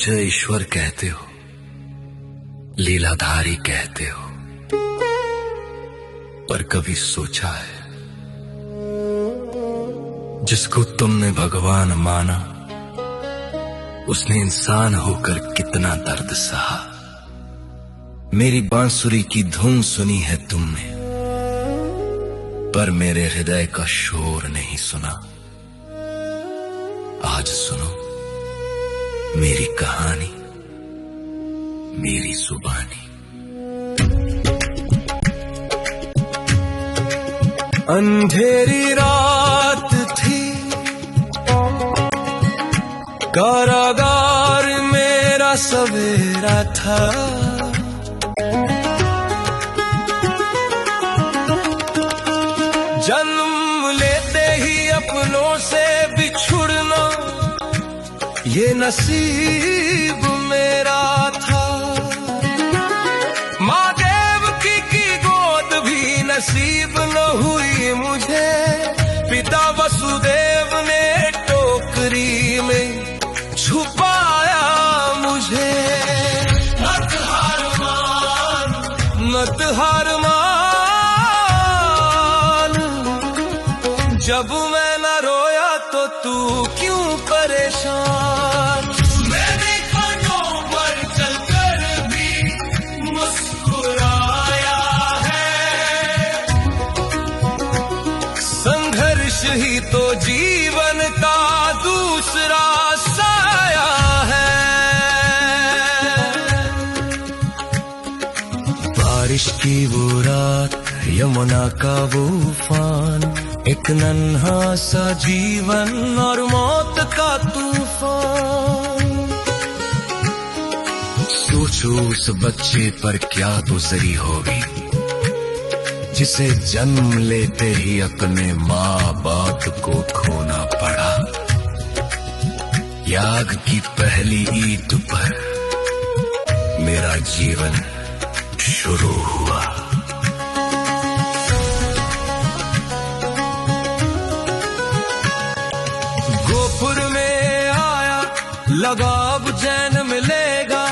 मुझे ईश्वर कहते हो, लीलाधारी कहते हो, पर कभी सोचा है जिसको तुमने भगवान माना उसने इंसान होकर कितना दर्द सहा। मेरी बांसुरी की धुन सुनी है तुमने, पर मेरे हृदय का शोर नहीं सुना। आज सुनो मेरी कहानी, मेरी जुबानी। अंधेरी रात थी, कारागार मेरा सवेरा था। जन्म लेते ही अपनों से बिछुड़ना ये नसीब मेरा था। माँ देवकी की गोद भी नसीब न हुई मुझे। पिता वसुदेव ने टोकरी में छुपाया मुझे। मत हार मान, मत हार मान, जब मैं न रोया तो तू क्यों परेशान। मैंने कांटों पर चलकर भी मुस्कुराया है। संघर्ष ही तो जीवन का दूसरा साया है। बारिश की वो रात, यमुना का वो उफान, एक नन्हा सा जीवन और मौत का तूफान। सोचो उस बच्चे पर क्या गुजरी होगी जिसे जन्म लेते ही अपने माँ बाप को खोना पड़ा। याग की पहली ईद पर मेरा जीवन शुरू हुआ। गोपुर में आया, लगा अब चैन मिलेगा,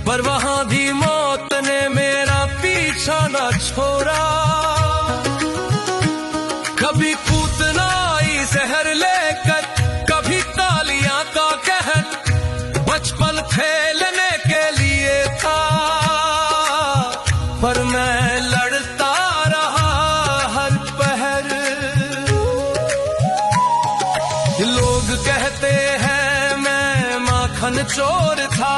पर वहां भी मौत ने मेरा पीछा न छोड़ा। कभी पूतनाई जहर लेकर, कभी तालियां का कहर। बचपन खेलने के लिए था, पर मैं लड़ता रहा हर पहर। लोग कहते हैं मैं माखन चोर था,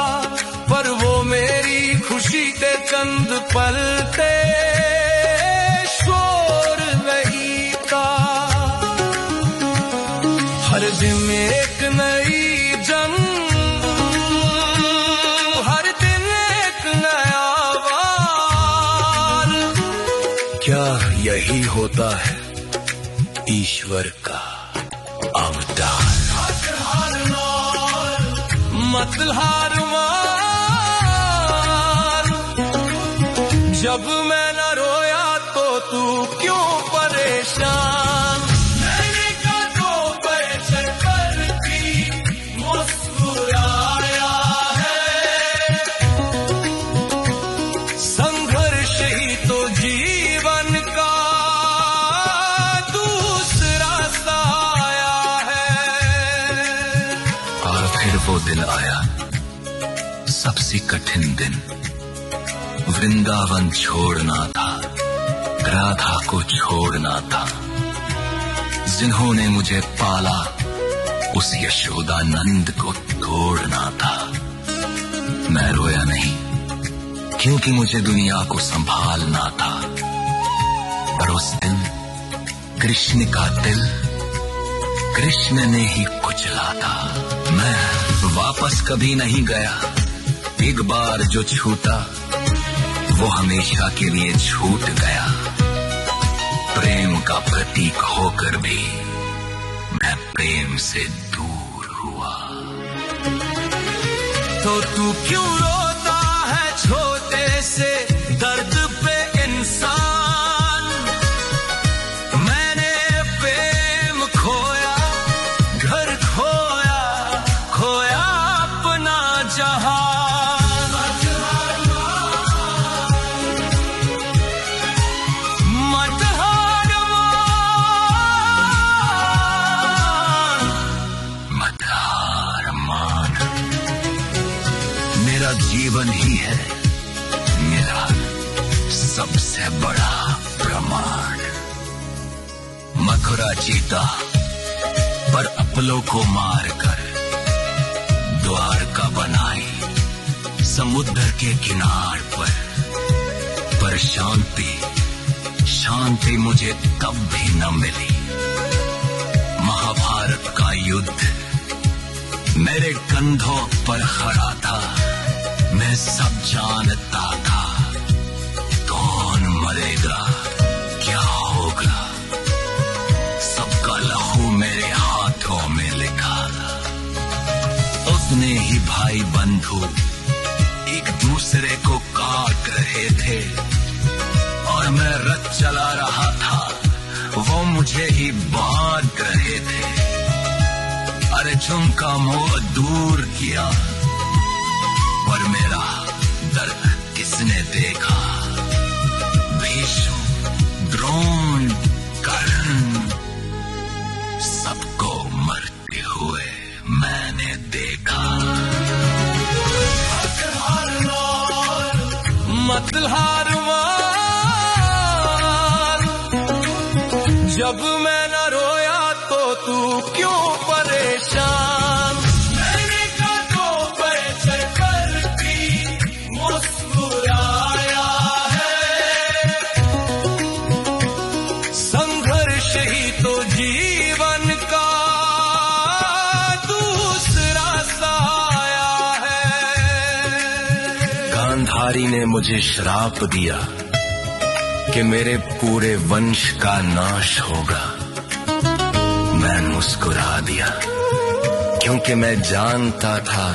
पर वो मेरी खुशी के चंद पल थे, शोर नहीं था। हर दिन एक नई जंग, हर दिन एक नया वार। क्या यही होता है ईश्वर का अवतार। मत हार मान, जब मैं न रोया तो तू क्यों परेशान। मैंने कांटों पर चलकर भी मुस्कुराया है। संघर्ष ही तो जीवन का दूसरा साया है। और फिर वो दिन आया, सबसे कठिन दिन। वृंदावन छोड़ना था, राधा को छोड़ना था। जिन्होंने मुझे पाला उस यशोदा नंद को तोड़ना था। मैं रोया नहीं, क्योंकि मुझे दुनिया को संभालना था। पर उस दिन कृष्ण का दिल कृष्ण ने ही कुचला था। मैं वापस कभी नहीं गया, एक बार जो छूटा वो हमेशा के लिए छूट गया। प्रेम का प्रतीक होकर भी मैं प्रेम से दूर हुआ। तो तू क्यों रोता है छोटे से दर्द पे इंसान। मैंने प्रेम खोया, घर खोया, खोया अपना है मेरा सबसे बड़ा प्रमाण। मथुरा जीता पर अपलों को मारकर द्वारका बनाई समुद्र के किनार पर शांति मुझे तब भी न मिली। महाभारत का युद्ध मेरे कंधों पर खड़ा था, मैं सब जानता था कौन मरेगा क्या होगा। सबका लहू मेरे हाथों में लिखा था। उतने ही भाई बंधु एक दूसरे को काट रहे थे और मैं रथ चला रहा था, वो मुझे ही बांट रहे थे। अर्जुन का मोह दूर किया पर मेरा दर्द किसने देखा। भीष्म, द्रोण, कर्ण सबको मरते हुए मैंने देखा। मत हार मान, जब मैं न रोया तो तू क्यों परेशान। मैंने कांधों पर चढ़कर भी मुस्कुराया है। संघर्ष ही तो जीवन का दूसरा साया है। गांधारी ने मुझे श्राप दिया कि मेरे पूरे वंश का नाश होगा। मैं मुस्कुरा दिया क्योंकि मैं जानता था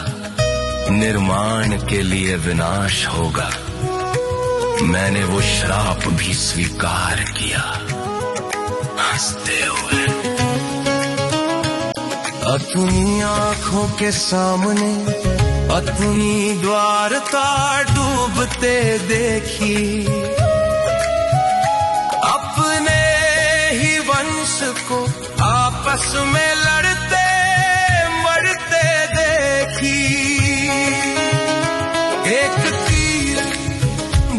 निर्माण के लिए विनाश होगा। मैंने वो श्राप भी स्वीकार किया हंसते हुए। अपनी आंखों के सामने अपनी द्वारका डूबते देखी, अपने ही वंश को आपस में लड़ते मरते देखी। एक तीर,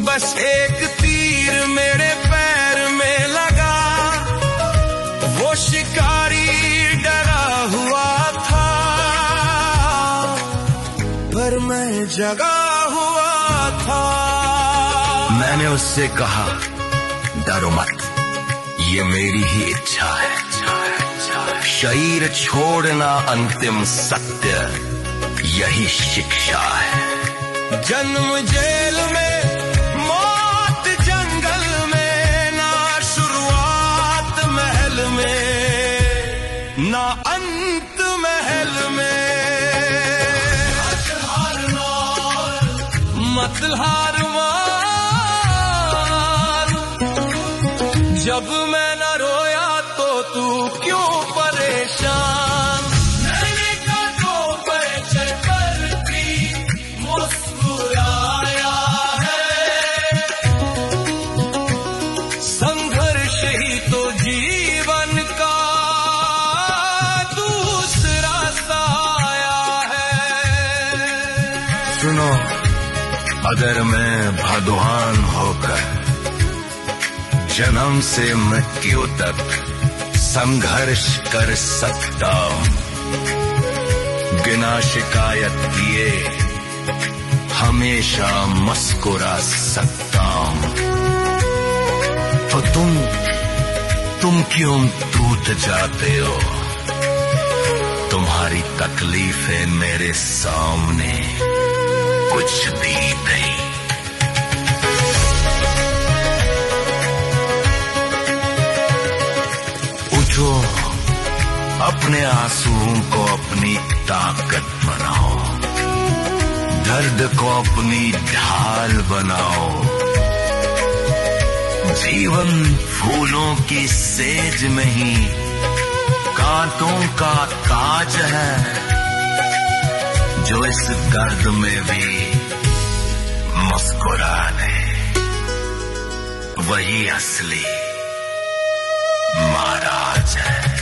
बस एक तीर मेरे पैर में लगा। वो शिकारी डरा हुआ था पर मैं जगा हुआ था। मैंने उससे कहा डरो मत, ये मेरी ही इच्छा है। शरीर छोड़ना अंतिम सत्य, यही शिक्षा है। जन्म जेल में, मौत जंगल में, ना शुरुआत महल में, ना अंत महल में। मत हार मान, जब मैं न रोया तो तू क्यों परेशान। मैंने कांधों पर चढ़कर भी मुस्कुराया है। संघर्ष ही तो जीवन का दूसरा साया है। सुनो, अगर मैं भगवान होकर जन्म से मृत्यु तक संघर्ष कर सकता हूं, बिना शिकायत किए हमेशा मुस्कुरा सकता हूं, तो तुम क्यों टूट जाते हो। तुम्हारी तकलीफें मेरे सामने कुछ भी नहीं। उठो, अपने आंसुओं को अपनी ताकत बनाओ, दर्द को अपनी ढाल बनाओ। जीवन फूलों की सेज में ही कांटों का ताज है, जो इस दर्द में भी मुस्कुराने, वही असली महाराज है।